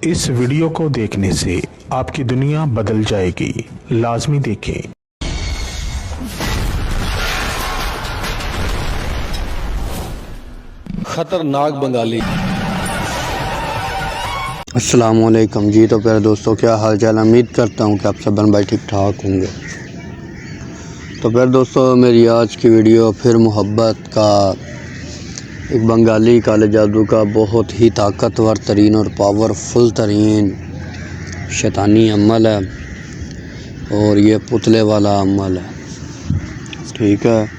इस वीडियो को देखने से आपकी दुनिया बदल जाएगी। लाजमी देखें। खतरनाक बंगाली। अस्सलामुअलैकुम जी। तो प्यारे दोस्तों, क्या हाल चाल। उम्मीद करता हूँ कि आप सब बन भाई ठीक ठाक होंगे। तो प्यारे दोस्तों, मेरी आज की वीडियो फिर मोहब्बत का एक बंगाली काले जादू का बहुत ही ताकतवर तरीन और पावरफुल तरीन शैतानी अमल है, और ये पुतले वाला अमल है। ठीक है,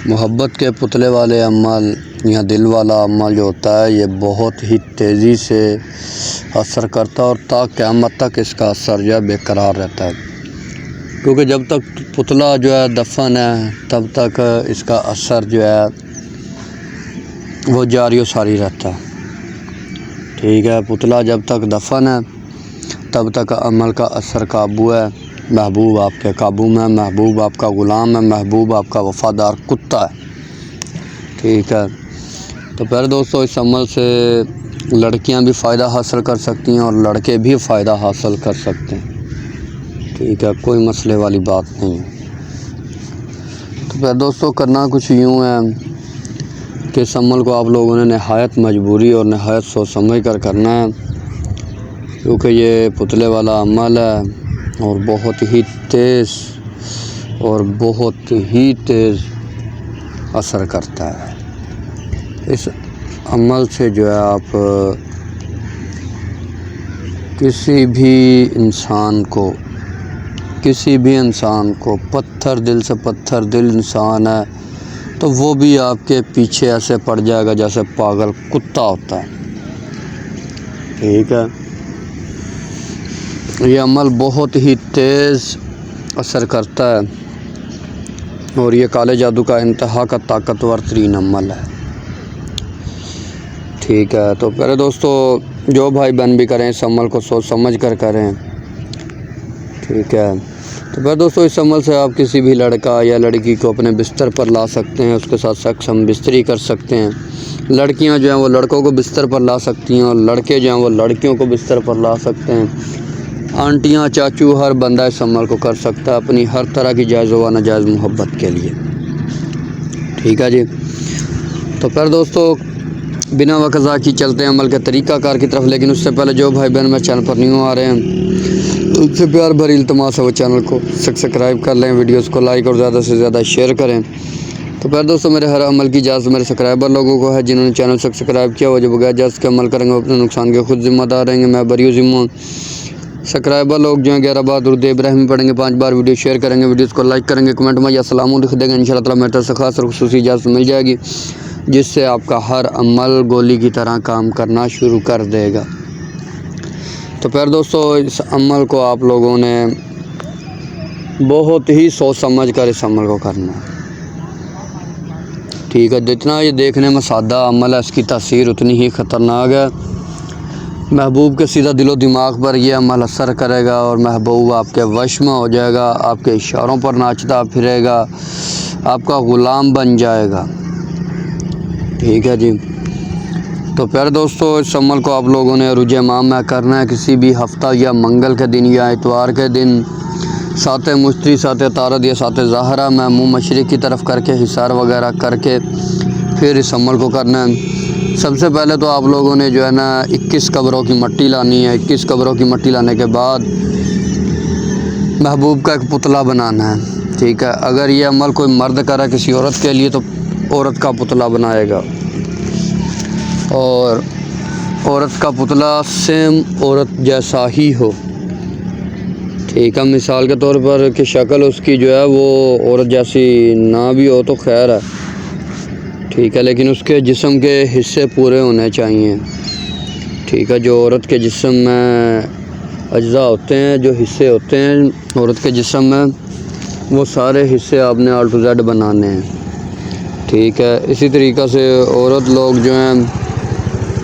मोहब्बत के पुतले वाले अमल या दिल वाला अमल जो होता है, ये बहुत ही तेज़ी से असर करता है और ता क़यामत तक इसका असर जो है बेकरार रहता है। क्योंकि जब तक पुतला जो है दफन है, तब तक इसका असर जो है वो जारी व सारी रहता है। ठीक है, पुतला जब तक दफन है तब तक अमल का असर काबू है। महबूब आपके काबू में, महबूब आपका ग़ुलाम है, महबूब आपका वफ़ादार कुत्ता है। ठीक है, तो प्यारे दोस्तों, इस अमल से लड़कियां भी फ़ायदा हासिल कर सकती हैं और लड़के भी फ़ायदा हासिल कर सकते हैं। ठीक है, कोई मसले वाली बात नहीं है। तो प्यारे दोस्तों, करना कुछ यूँ है कि इस अमल को आप लोगों ने नहायत मजबूरी और नहायत सोच समझ कर करना है, क्योंकि ये पुतले वाला अमल है और बहुत ही तेज़ असर करता है। इस अमल से जो है आप किसी भी इंसान को पत्थर दिल से पत्थर दिल इंसान है तो वो भी आपके पीछे ऐसे पड़ जाएगा जैसे पागल कुत्ता होता है। ठीक है, ये अमल बहुत ही तेज़ असर करता है और ये काले जादू का इंतहा का ताकतवर तरीन अमल है। ठीक है, तो प्यारे दोस्तों, जो भाई बहन भी करें इस अमल को सोच समझ कर करें। ठीक है, तो प्यारे दोस्तों, इस अमल से आप किसी भी लड़का या लड़की को अपने बिस्तर पर ला सकते हैं, उसके साथ सेक्स हम बिस्तरी कर सकते हैं। लड़कियां जो हैं वो लड़कों को बिस्तर पर ला सकती हैं और लड़के जो हैं वो लड़कियों को बिस्तर पर ला सकते हैं। आंटियां, चाचू, हर बंदा इस अमल को कर सकता है अपनी हर तरह की जायज़ व नाजायज़ मोहब्बत के लिए। ठीक है जी। तो प्यारे दोस्तों, बिना वक्त ज़ाया की चलते हैं अमल के तरीक़ाकार की तरफ। लेकिन उससे पहले जो भाई बहन मेरे चैनल पर न्यू आ रहे हैं, उनसे प्यार भरी इल्तिमास है वो चैनल को सब्सक्राइब कर लें, वीडियोस को लाइक और ज़्यादा से ज़्यादा शेयर करें। तो प्यारे दोस्तों, मेरे हर अमल की इजाज़त मेरे सब्सक्राइबर लोगों को है। जिन्होंने चैनल सब्सक्राइब किया वो जो बगैर इजाज़त के अमल करेंगे अपने नुकसान के खुद ज़िम्मेदार रहेंगे। मैं बरी ज़िम्मा। सब्सक्राइबर लोग जो हैं 11 बार दुरूद इब्राहिमी पढ़ेंगे, 5 बार वीडियो शेयर करेंगे, वीडियोस को लाइक करेंगे, कमेंट में या सलाम लिख देंगे। इंशाअल्लाह ताला मेरी तरफ से खास और खुसूसी इजाज़त मिल जाएगी, जिससे आपका हर अमल गोली की तरह काम करना शुरू कर देगा। तो प्यारे दोस्तों, इस अमल को आप लोगों ने बहुत ही सोच समझ कर इस अमल को करना है। ठीक है, जितना ये देखने में सादा अमल है, इसकी तासीर उतनी ही ख़तरनाक है। महबूब के सीधा दिलो दिमाग पर यह अमल असर करेगा और महबूब आपके वश में हो जाएगा, आपके इशारों पर नाचता फिरेगा, आपका ग़ुलाम बन जाएगा। ठीक है जी। तो प्यारे दोस्तों, इस अमल को आप लोगों ने रुज इमाम में करना है। किसी भी हफ्ता या मंगल के दिन या इतवार के दिन सात मुश्तरी, सात तारद या सात ज़ाहरा में मुँह मशरिक़ की तरफ करके हिसार वगैरह करके फिर इस अमल को करना है। सबसे पहले तो आप लोगों ने जो है ना 21 कब्रों की मिट्टी लानी है। 21 कब्रों की मिट्टी लाने के बाद महबूब का एक पुतला बनाना है। ठीक है, अगर ये अमल कोई मर्द करे किसी औरत के लिए तो औरत का पुतला बनाएगा, और औरत का पुतला सेम औरत जैसा ही हो। ठीक है, मिसाल के तौर पर कि शक्ल उसकी जो है वो औरत जैसी ना भी हो तो खैर है। ठीक है, लेकिन उसके जिस्म के हिस्से पूरे होने चाहिए। ठीक है, जो औरत के जिस्म में अज्जा होते हैं, जो हिस्से होते हैं औरत के जिस्म में, वो सारे हिस्से आपने A to Z बनाने हैं। ठीक है, इसी तरीक़ा से औरत लोग जो हैं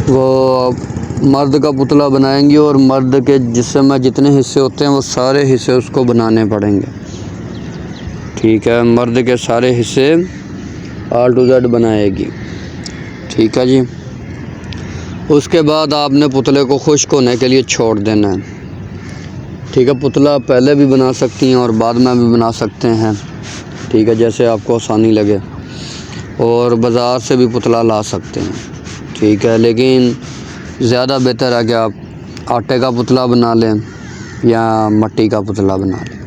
वो मर्द का पुतला बनाएंगी और मर्द के जिस्म में जितने हिस्से होते हैं वो सारे हिस्से उसको बनाने पड़ेंगे। ठीक है, मर्द के सारे हिस्से A to Z बनाएगी। ठीक है जी। उसके बाद आपने पुतले को खुश्क होने के लिए छोड़ देना है। ठीक है, पुतला पहले भी बना सकती हैं और बाद में भी बना सकते हैं। ठीक है, जैसे आपको आसानी लगे, और बाज़ार से भी पुतला ला सकते हैं। ठीक है, लेकिन ज़्यादा बेहतर है कि आप आटे का पुतला बना लें या मिट्टी का पुतला बना लें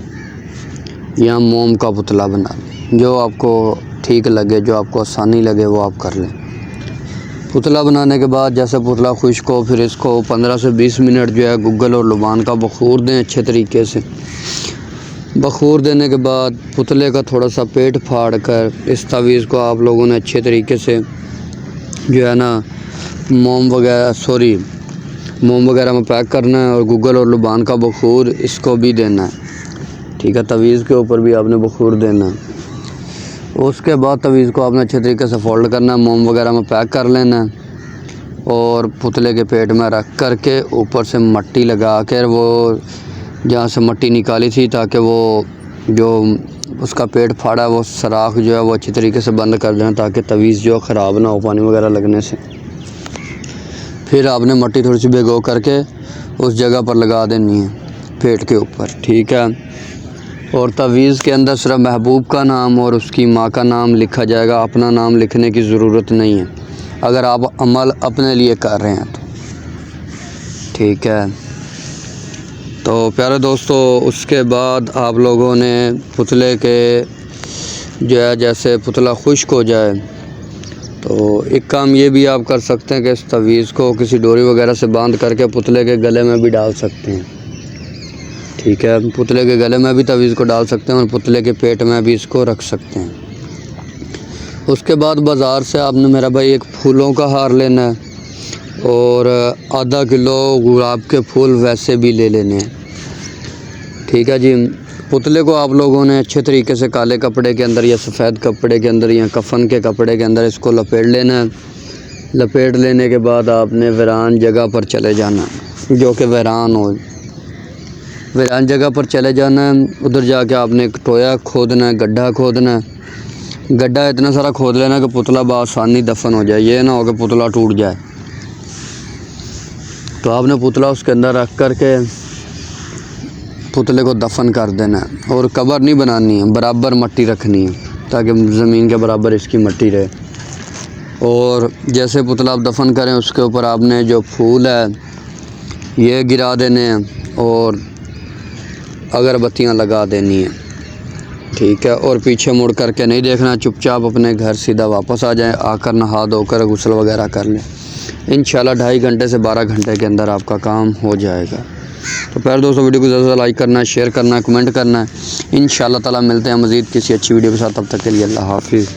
या मोम का पुतला बना लें, जो आपको ठीक लगे, जो आपको आसानी लगे वो आप कर लें। पुतला बनाने के बाद जैसे पुतला खुश्क हो, फिर इसको 15 से 20 मिनट जो है गुग्गल और लुबान का बखूर दें अच्छे तरीके से। बखूर देने के बाद पुतले का थोड़ा सा पेट फाड़ कर इस तवीज़ को आप लोगों ने अच्छे तरीके से जो है ना मोम वगैरह में पैक करना है, और गुग्गल और लुबान का बखूर इसको भी देना है। ठीक है, तवीज़ के ऊपर भी आपने बखूर देना है। उसके बाद तवीज़ को आपने अच्छे तरीके से फ़ोल्ड करना है, मोम वगैरह में पैक कर लेना है, और पुतले के पेट में रख कर के ऊपर से मिट्टी लगा कर वो जहाँ से मिट्टी निकाली थी, ताकि वो जो उसका पेट फाड़ा वो सराख जो है वो अच्छी तरीके से बंद कर देना, ताकि तवीज़ जो ख़राब ना हो पानी वगैरह लगने से। फिर आपने मिट्टी थोड़ी सी भिगो करके उस जगह पर लगा देनी है पेट के ऊपर। ठीक है, और तवीज़ के अंदर सिर्फ महबूब का नाम और उसकी माँ का नाम लिखा जाएगा, अपना नाम लिखने की ज़रूरत नहीं है अगर आप अमल अपने लिए कर रहे हैं तो। ठीक है, तो प्यारे दोस्तों, उसके बाद आप लोगों ने पुतले के जो है जैसे पुतला खुश्क हो जाए तो एक काम ये भी आप कर सकते हैं कि इस तवीज़ को किसी डोरी वगैरह से बांध करके पुतले के गले में भी डाल सकते हैं। ठीक है, पुतले के गले में भी तवीज़ को डाल सकते हैं और पुतले के पेट में भी इसको रख सकते हैं। उसके बाद बाज़ार से आपने मेरा भाई एक फूलों का हार लेना है और आधा किलो गुलाब के फूल वैसे भी ले लेने हैं। ठीक है जी, पुतले को आप लोगों ने अच्छे तरीके से काले कपड़े के अंदर या सफ़ेद कपड़े के अंदर या कफन के कपड़े के अंदर इसको लपेट लेना है। लपेट लेने के बाद आपने वीरान जगह पर चले जाना, जो कि वीरान हो, वीरान जगह पर चले जाना है। उधर जाके आपने एक टोया खोदना है, गड्ढा खोदना है। गड्ढा इतना सारा खोद लेना कि पुतला बआसानी दफन हो जाए, ये ना हो कि पुतला टूट जाए। तो आपने पुतला उसके अंदर रख कर के पुतले को दफन कर देना है, और कबर नहीं बनानी है, बराबर मिट्टी रखनी है ताकि ज़मीन के बराबर इसकी मिट्टी रहे। और जैसे पुतला आप दफन करें उसके ऊपर आपने जो फूल है ये गिरा देने हैं और अगरबत्तियाँ लगा देनी है। ठीक है, और पीछे मुड़ करके नहीं देखना, चुपचाप अपने घर सीधा वापस आ जाएं, आकर नहा धोकर गुस्ल वगैरह कर लें। इंशाल्लाह 2.5 घंटे से 12 घंटे के अंदर आपका काम हो जाएगा। तो प्यारे दोस्तों, वीडियो को ज़्यादा से लाइक करना है, शेयर करना है, कमेंट करना है। इंशाल्लाह ताला मिलते हैं मज़ीद किसी अच्छी वीडियो के साथ, तब तक के लिए अल्लाह हाफ़िज़।